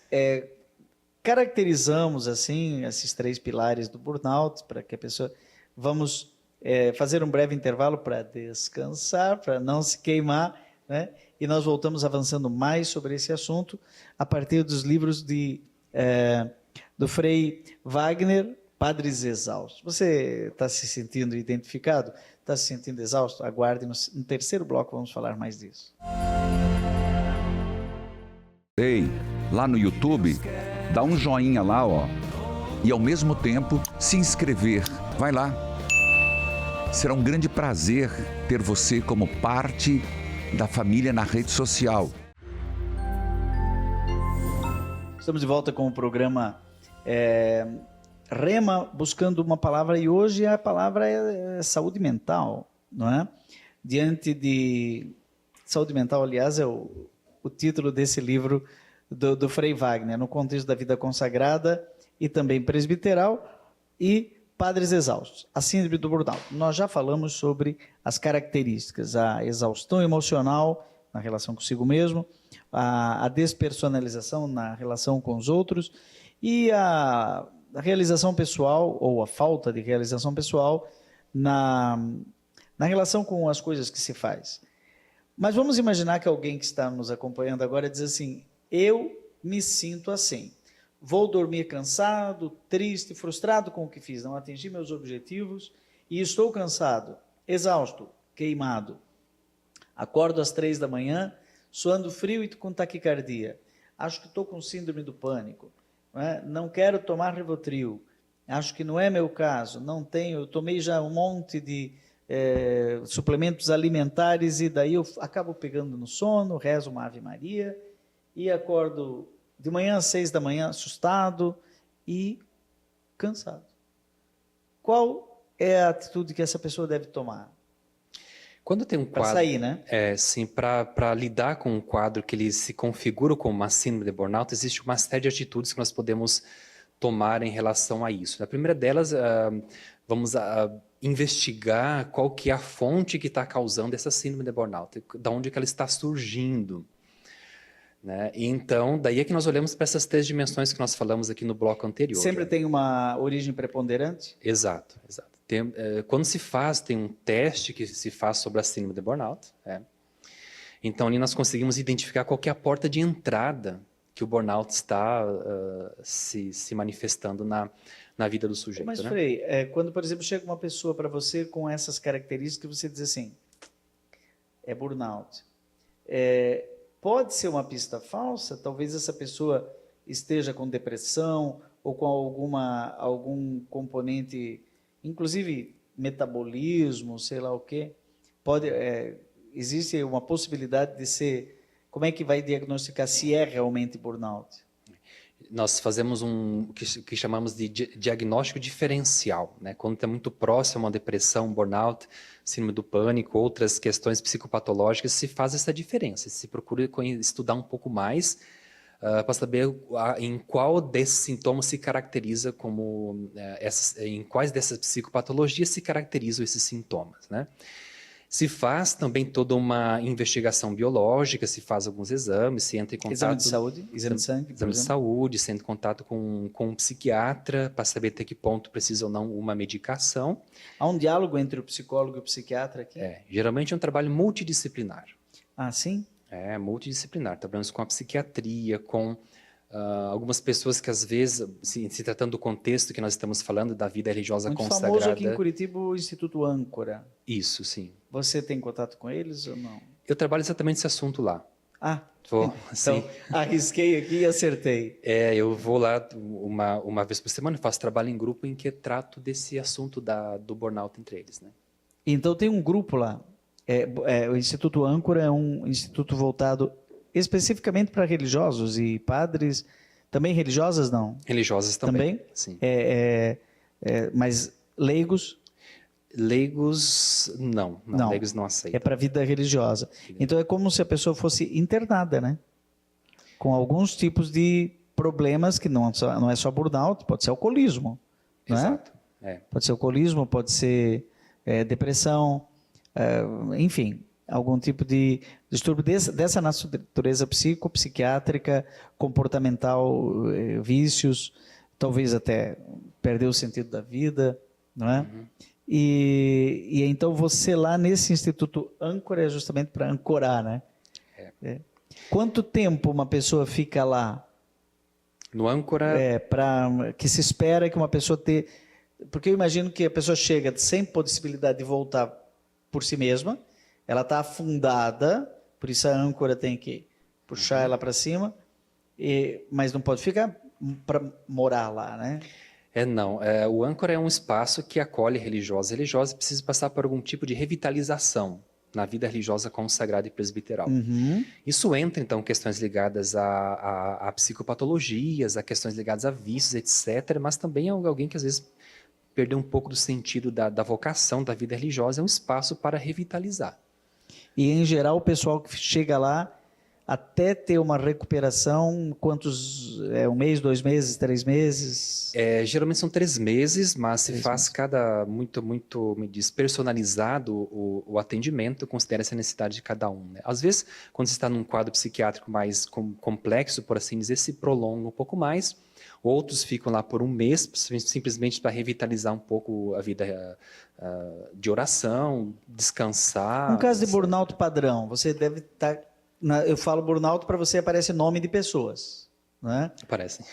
caracterizamos assim esses 3 pilares do burnout para que a pessoa... Vamos fazer um breve intervalo para descansar, para não se queimar, né? E nós voltamos avançando mais sobre esse assunto a partir dos livros do Frei Wagner, Padres Exaustos. Você está se sentindo identificado? Está se sentindo exausto? Aguarde, no terceiro bloco vamos falar mais disso. Ei, lá no YouTube, dá um joinha lá, ó. E ao mesmo tempo, se inscrever. Vai lá. Será um grande prazer ter você como parte da família na rede social. Estamos de volta com o programa Rema, buscando uma palavra, e hoje a palavra é saúde mental, não é? Diante de... Saúde mental, aliás, é o título desse livro do Frei Wagner, no contexto da vida consagrada e também presbiteral, e Padres Exaustos, a síndrome do burnout. Nós já falamos sobre as características, a exaustão emocional na relação consigo mesmo, a despersonalização na relação com os outros e a realização pessoal, ou a falta de realização pessoal na relação com as coisas que se faz. Mas vamos imaginar que alguém que está nos acompanhando agora diz assim: eu me sinto assim. Vou dormir cansado, triste, frustrado com o que fiz, não atingi meus objetivos e estou cansado, exausto, queimado. Acordo às 3 da manhã, suando frio e com taquicardia. Acho que estou com síndrome do pânico. Não quero tomar Rivotril. Acho que não é meu caso. Não tenho, eu tomei já um monte de suplementos alimentares e daí eu acabo pegando no sono, rezo uma Ave Maria e acordo de manhã às 6 da manhã, assustado e cansado. Qual é a atitude que essa pessoa deve tomar? Quando tem um Para quadro... sair, né? Sim, para lidar com um quadro que ele se configura como uma síndrome de burnout, existe uma série de atitudes que nós podemos tomar em relação a isso. A primeira delas, vamos investigar qual que é a fonte que está causando essa síndrome de burnout, da onde que ela está surgindo. Né? Então, daí é que nós olhamos para essas 3 dimensões que nós falamos aqui no bloco anterior. Sempre tem uma origem preponderante? Exato, exato. Quando se faz, tem um teste que se faz sobre a síndrome de burnout. Então, ali nós conseguimos identificar qual que é a porta de entrada que o burnout está se manifestando na vida do sujeito. Mas, né? Frei, quando, por exemplo, chega uma pessoa para você com essas características, você diz assim, é burnout. Pode ser uma pista falsa? Talvez essa pessoa esteja com depressão ou com algum componente, inclusive metabolismo, sei lá o quê. Existe uma possibilidade de ser... Como é que vai diagnosticar se é realmente burnout? Nós fazemos o que chamamos de diagnóstico diferencial, né? Quando está muito próximo a uma depressão, burnout, síndrome do pânico, outras questões psicopatológicas, se faz essa diferença, se procura estudar um pouco mais para saber em qual desses sintomas se caracteriza como, em quais dessas psicopatologias se caracterizam esses sintomas, né? Se faz também toda uma investigação biológica, se faz alguns exames, se entra em contato... Exame de saúde? Exame de sangue? Exame de saúde, se entra em contato com um psiquiatra para saber até que ponto precisa ou não uma medicação. Há um diálogo entre o psicólogo e o psiquiatra aqui? Geralmente é um trabalho multidisciplinar. Ah, sim? Multidisciplinar. Trabalhamos com a psiquiatria, com algumas pessoas que às vezes, se tratando do contexto que nós estamos falando, da vida religiosa muito consagrada... famoso aqui em Curitiba o Instituto Âncora. Isso, sim. Você tem contato com eles ou não? Eu trabalho exatamente esse assunto lá. Ah, Vou, sim. então arrisquei aqui e acertei. Eu vou lá uma vez por semana, faço trabalho em grupo em que trato desse assunto do burnout entre eles, né? Então tem um grupo lá. O Instituto Âncora é um instituto voltado especificamente para religiosos e padres. Também religiosas, não? Religiosas também. Sim. Mas leigos? Leigos, não. Leigos não aceitam. É para a vida religiosa. Então é como se a pessoa fosse internada, né? Com alguns tipos de problemas que não é só burnout, pode ser alcoolismo. Exato. Né? Pode ser alcoolismo, pode ser depressão, enfim, algum tipo de distúrbio dessa natureza psicopsiquiátrica, comportamental, vícios, talvez até perder o sentido da vida, não é? Uhum. E então você lá nesse Instituto Âncora é justamente para ancorar, né? Quanto tempo uma pessoa fica lá? No Âncora... Que se espera que uma pessoa tenha... Porque eu imagino que a pessoa chega sem possibilidade de voltar por si mesma, ela está afundada, por isso a âncora tem que puxar ela para cima, mas não pode ficar para morar lá, né? Não. O Âncora é um espaço que acolhe religiosos. Religiosos precisam passar por algum tipo de revitalização na vida religiosa consagrada e presbiteral. Uhum. Isso entra, então, questões ligadas a psicopatologias, a questões ligadas a vícios, etc., mas também alguém que, às vezes, perdeu um pouco do sentido da vocação da vida religiosa. É um espaço para revitalizar. E, em geral, o pessoal que chega lá, até ter uma recuperação, quantos... um mês, 2 meses, 3 meses? Geralmente são 3 meses, mas se faz muito, me diz, personalizado o atendimento, considera-se a necessidade de cada um, né? Às vezes, quando você está num quadro psiquiátrico mais complexo, por assim dizer, se prolonga um pouco mais. Outros ficam lá por 1 mês, simplesmente para revitalizar um pouco a vida de oração, descansar. Um caso de burnout padrão, você deve estar... Eu falo burnout, para você aparece nome de pessoas, né? Aparece.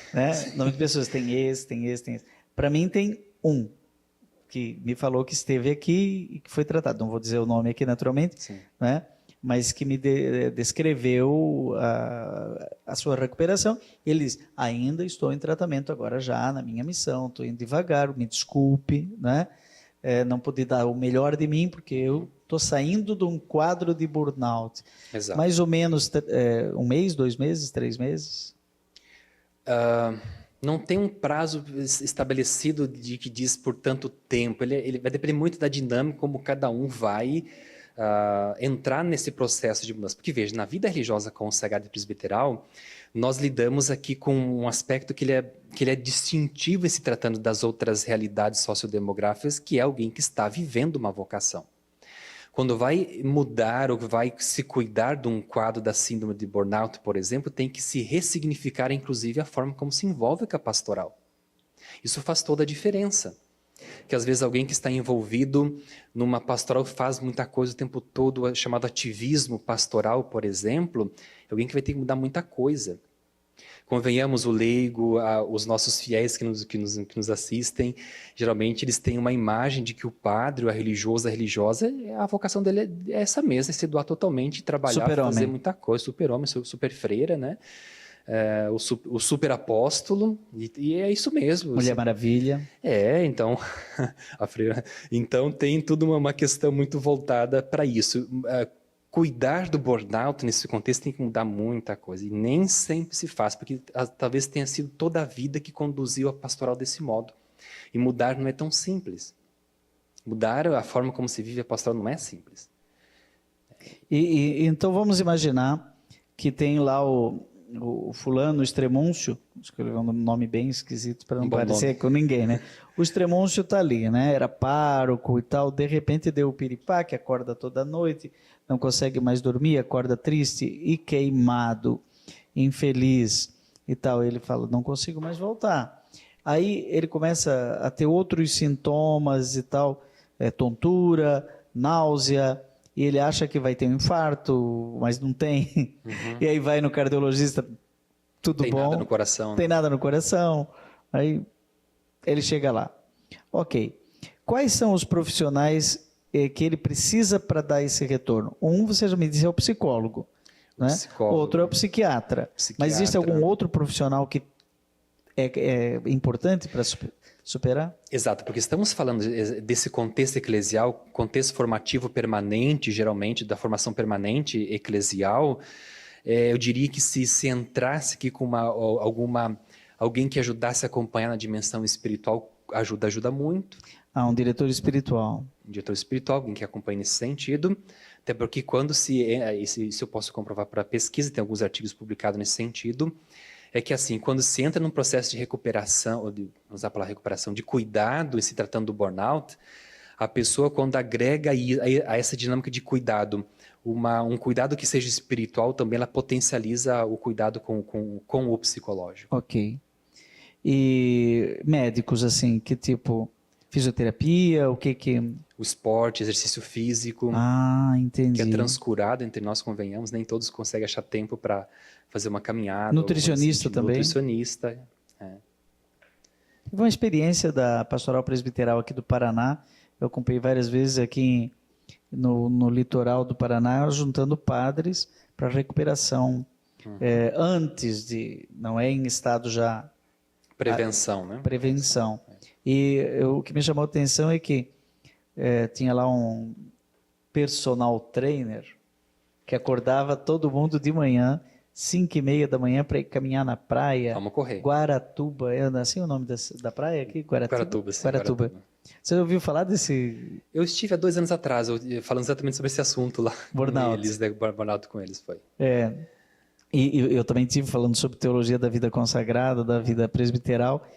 Nome de pessoas, tem esse. Para mim tem um, que me falou que esteve aqui e que foi tratado. Não vou dizer o nome aqui naturalmente, sim, né? Mas que me descreveu a sua recuperação. Ele diz, ainda estou em tratamento agora já, na minha missão, estou indo devagar, me desculpe, né? Não pude dar o melhor de mim, porque eu estou saindo de um quadro de burnout. Exato. Mais ou menos 1 mês, 2 meses, 3 meses? Não tem um prazo estabelecido que diz por tanto tempo. Ele vai depender muito da dinâmica, como cada um vai entrar nesse processo de mudança. Porque, veja, na vida religiosa consagrada e presbiteral, nós lidamos aqui com um aspecto que ele é distintivo em se tratando das outras realidades sociodemográficas, que é alguém que está vivendo uma vocação. Quando vai mudar ou vai se cuidar de um quadro da síndrome de burnout, por exemplo, tem que se ressignificar, inclusive, a forma como se envolve com a pastoral. Isso faz toda a diferença. Que às vezes alguém que está envolvido numa pastoral faz muita coisa o tempo todo, chamado ativismo pastoral, por exemplo, é alguém que vai ter que mudar muita coisa. Convenhamos, o leigo, os nossos fiéis que nos assistem, geralmente eles têm uma imagem de que o padre, a religiosa, a vocação dele é essa mesma, é se doar totalmente, trabalhar, fazer muita coisa, super-homem, super-freira, né? O super-apóstolo, e é isso mesmo. Mulher Maravilha. Então, a freira. Então tem tudo uma questão muito voltada para isso. Cuidar do burnout nesse contexto tem que mudar muita coisa. E nem sempre se faz, porque talvez tenha sido toda a vida que conduziu a pastoral desse modo. E mudar não é tão simples. Mudar a forma como se vive a pastoral não é simples. Então vamos imaginar que tem lá o fulano, o Extremúncio, escreveu um nome bem esquisito para não parecer com ninguém, né? O Extremúncio está ali, né? Era pároco e tal, de repente deu o piripaque, acorda toda noite, não consegue mais dormir, acorda triste e queimado, infeliz e tal. Ele fala, não consigo mais voltar. Aí ele começa a ter outros sintomas e tal, tontura, náusea, e ele acha que vai ter um infarto, mas não tem. Uhum. E aí vai no cardiologista, tudo bom. Tem nada no coração. Tem nada no coração. Aí ele chega lá. Ok. Quais são os profissionais que ele precisa para dar esse retorno? Um, você já me disse, é o psicólogo, né? Psicólogo. Outro é o psiquiatra. Mas existe algum outro profissional que é importante para superar? Exato, porque estamos falando desse contexto eclesial, contexto formativo permanente, geralmente, da formação permanente eclesial. Eu diria que se entrasse aqui com alguém que ajudasse a acompanhar na dimensão espiritual, ajuda muito. Um diretor espiritual. Um diretor espiritual, alguém que acompanhe nesse sentido. Até porque quando isso eu posso comprovar para a pesquisa, tem alguns artigos publicados nesse sentido, é que assim, quando se entra num processo de recuperação, ou vamos usar a palavra recuperação, de cuidado, e se tratando do burnout, a pessoa, quando agrega a essa dinâmica de cuidado, um cuidado que seja espiritual, também ela potencializa o cuidado com o psicológico. Ok. E médicos, assim, que tipo... Fisioterapia, o que... O esporte, exercício físico. Entendi. Que é transcurado entre nós, convenhamos. Nem todos conseguem achar tempo para fazer uma caminhada. Nutricionista também? Nutricionista. Tive uma experiência da Pastoral Presbiteral aqui do Paraná. Eu acompanhei várias vezes aqui no litoral do Paraná, juntando padres para recuperação. Antes de... Não é em estado já... Prevenção, né? Prevenção. E o que me chamou a atenção é que tinha lá um personal trainer que acordava todo mundo de manhã, 5h30 da manhã, para ir caminhar na praia. Vamos correr. Guaratuba, é assim o nome da praia aqui? Guaratuba, sim. Guaratuba. Você ouviu falar desse... Eu estive há 2 anos atrás, falando exatamente sobre esse assunto lá. Burnout. Com eles, né? Burnout com eles, foi. E eu também estive falando sobre teologia da vida consagrada, da vida presbiteral.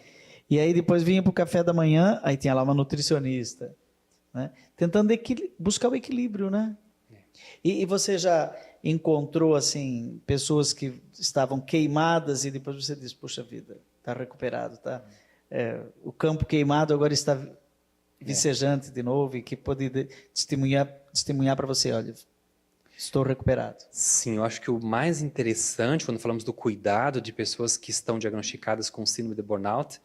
E aí depois vinha para o café da manhã, aí tinha lá uma nutricionista, né? Tentando buscar o equilíbrio, né? E você já encontrou, assim, pessoas que estavam queimadas e depois você diz, puxa vida, está recuperado, tá? O campo queimado agora está vicejante de novo e que pode testemunhar para você, olha, estou recuperado. Sim, eu acho que o mais interessante, quando falamos do cuidado de pessoas que estão diagnosticadas com síndrome de burnout,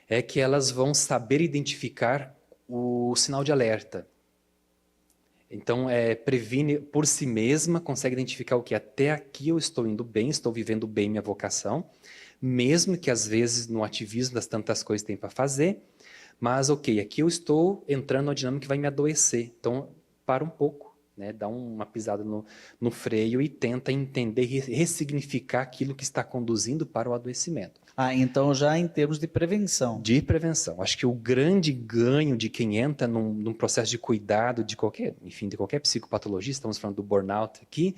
é que elas vão saber identificar o sinal de alerta. Então, previne por si mesma, consegue identificar o que até aqui eu estou indo bem, estou vivendo bem minha vocação, mesmo que às vezes no ativismo das tantas coisas tem para fazer, mas ok, aqui eu estou entrando numa dinâmica que vai me adoecer. Então, para um pouco, né, dá uma pisada no freio e tenta entender e ressignificar aquilo que está conduzindo para o adoecimento. Então já em termos de prevenção. De prevenção. Acho que o grande ganho de quem entra num processo de cuidado de qualquer psicopatologia, estamos falando do burnout aqui,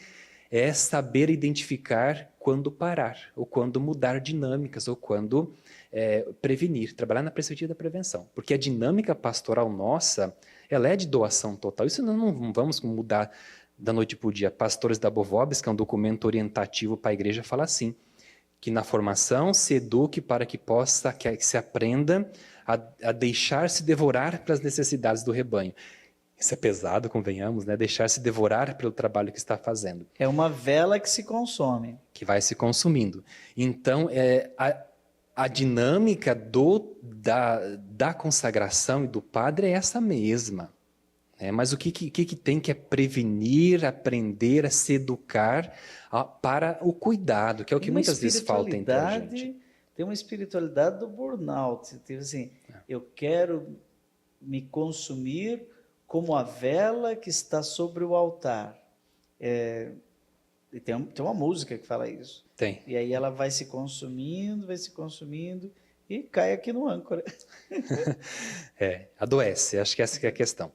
é saber identificar quando parar, ou quando mudar dinâmicas, ou quando prevenir, trabalhar na perspectiva da prevenção. Porque a dinâmica pastoral nossa, ela é de doação total. Isso não vamos mudar da noite para o dia. Pastores da Bovobis, que é um documento orientativo para a igreja, fala assim, que na formação se eduque para que se aprenda a deixar-se devorar pelas necessidades do rebanho. Isso é pesado, convenhamos, né? Deixar-se devorar pelo trabalho que está fazendo. É uma vela que se consome. Que vai se consumindo. Então, a dinâmica da consagração e do padre é essa mesma. Mas o que tem que é prevenir, aprender a se educar para o cuidado, que é o que muitas vezes falta entre a gente. Tem uma espiritualidade do burnout. Tipo assim, eu quero me consumir como a vela que está sobre o altar. E tem uma música que fala isso. Tem. E aí ela vai se consumindo e cai aqui no âncora. Adoece. Acho que essa que é a questão.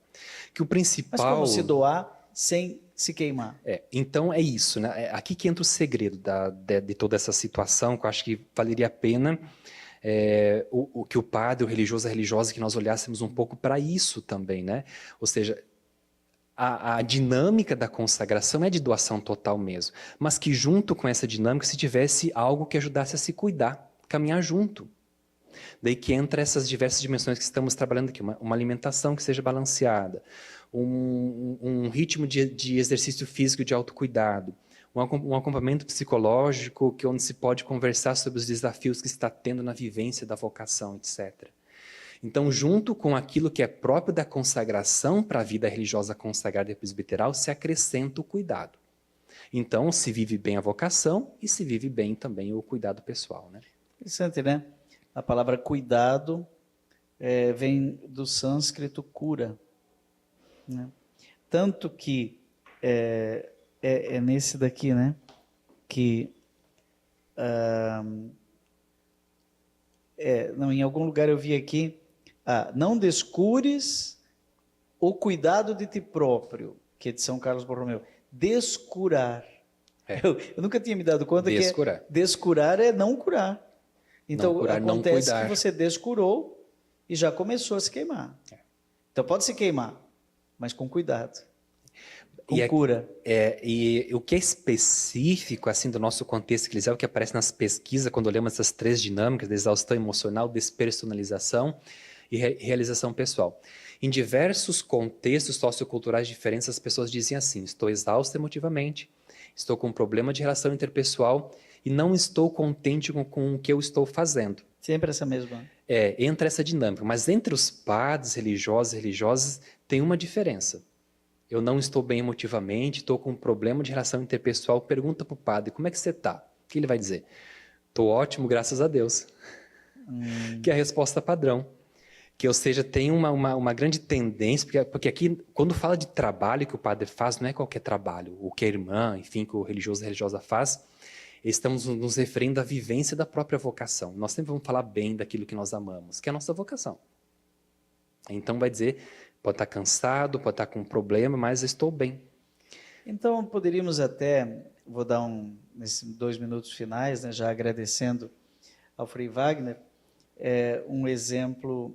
Que o principal... Mas como se doar sem se queimar? Então é isso, né? Aqui que entra o segredo de toda essa situação, que eu acho que valeria a pena que o padre, o religioso, a religiosa, que nós olhássemos um pouco para isso também, né? Ou seja, a dinâmica da consagração é de doação total mesmo, mas que junto com essa dinâmica se tivesse algo que ajudasse a se cuidar, caminhar junto. Daí que entra essas diversas dimensões que estamos trabalhando aqui, uma alimentação que seja balanceada, um ritmo de exercício físico de autocuidado, um acompanhamento psicológico onde se pode conversar sobre os desafios que se está tendo na vivência da vocação, etc. Então, junto com aquilo que é próprio da consagração para a vida religiosa consagrada e presbiteral, se acrescenta o cuidado. Então, se vive bem a vocação e se vive bem também o cuidado pessoal, né? Interessante, né? A palavra cuidado vem do sânscrito cura, né? Tanto que é nesse daqui, né? Que não, em algum lugar eu vi aqui, não descures o cuidado de ti próprio, que é de São Carlos Borromeu. Descurar. Eu nunca tinha me dado conta que descurar é não curar. Então, não curar, acontece não que você descurou e já começou a se queimar. Então, pode se queimar, mas com cuidado. Com cura. E o que é específico assim do nosso contexto eclesial, que aparece nas pesquisas, quando olhamos essas 3 dinâmicas, de exaustão emocional, despersonalização e realização pessoal. Em diversos contextos socioculturais diferentes, as pessoas dizem assim: estou exausto emotivamente, estou com um problema de relação interpessoal e não estou contente com o que eu estou fazendo. Sempre essa mesma. Entra essa dinâmica. Mas entre os padres religiosos e religiosas tem uma diferença. Eu não estou bem emotivamente, estou com um problema de relação interpessoal. Pergunta para o padre, como é que você está? O que ele vai dizer? Estou ótimo, graças a Deus. Que é a resposta padrão. Que, ou seja, tem uma grande tendência, porque aqui, quando fala de trabalho que o padre faz, não é qualquer trabalho. O que a irmã, enfim, que o religioso e a religiosa faz, estamos nos referindo à vivência da própria vocação. Nós sempre vamos falar bem daquilo que nós amamos, que é a nossa vocação. Então vai dizer, pode estar cansado, pode estar com um problema, mas estou bem. Então poderíamos até, vou dar nesses 2 minutos finais, né, já agradecendo ao Frei Wagner, um exemplo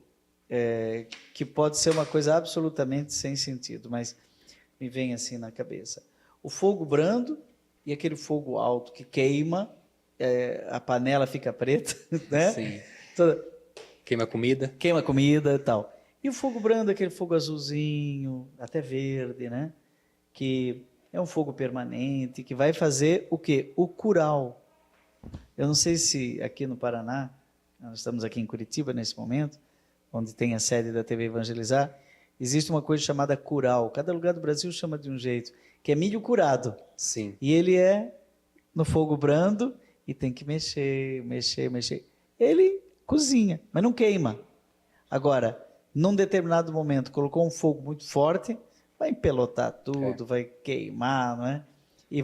que pode ser uma coisa absolutamente sem sentido, mas me vem assim na cabeça. O fogo brando e aquele fogo alto que queima, a panela fica preta, né? Sim. Toda... Queima comida. Queima comida e tal. E o fogo brando, aquele fogo azulzinho, até verde, né? Que é um fogo permanente, que vai fazer o quê? O curau. Eu não sei se aqui no Paraná, nós estamos aqui em Curitiba nesse momento, onde tem a sede da TV Evangelizar, existe uma coisa chamada curau. Cada lugar do Brasil chama de um jeito, que é milho curado. Sim. E ele é no fogo brando e tem que mexer. Ele cozinha, mas não queima. Agora, num determinado momento, colocou um fogo muito forte, vai empelotar tudo, vai queimar, não é? E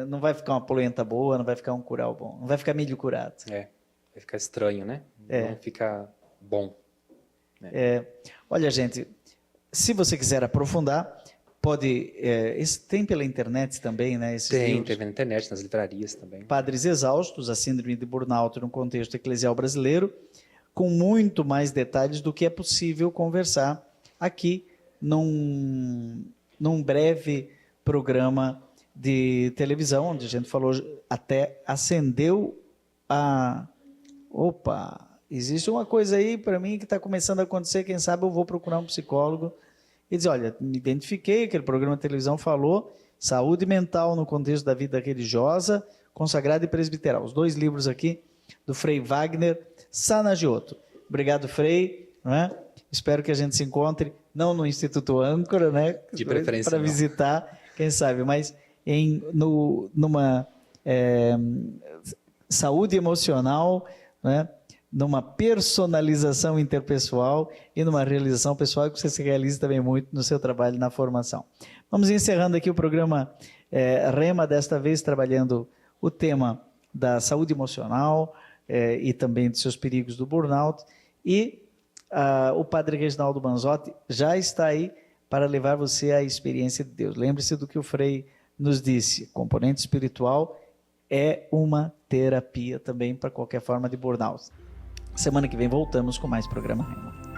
não vai ficar uma polenta boa, não vai ficar um curau bom, não vai ficar milho curado. Vai ficar estranho, né? Não fica bom. Olha, gente, se você quiser aprofundar, pode... tem pela internet também, né? Tem na internet, nas livrarias também. Padres Exaustos, a síndrome de burnout no contexto eclesial brasileiro, com muito mais detalhes do que é possível conversar aqui num breve programa de televisão, onde a gente falou, até acendeu existe uma coisa aí para mim que está começando a acontecer, quem sabe eu vou procurar um psicólogo e dizer, olha, me identifiquei, aquele programa de televisão falou, saúde mental no contexto da vida religiosa, consagrada e presbiteral. Os 2 livros aqui do Frei Wagner Sanagiotto. Obrigado, Frei. Não é? Espero que a gente se encontre, não no Instituto Âncora, né? De preferência para visitar, quem sabe, mas numa saúde emocional, né? Numa personalização interpessoal e numa realização pessoal que você se realize também muito no seu trabalho na formação. Vamos encerrando aqui o programa Rema, desta vez trabalhando o tema da saúde emocional e também dos seus perigos do burnout. E o Padre Reginaldo Manzotti já está aí para levar você à experiência de Deus. Lembre-se do que o Frei nos disse, componente espiritual é uma terapia também para qualquer forma de burnout. Semana que vem voltamos com mais programa Rema.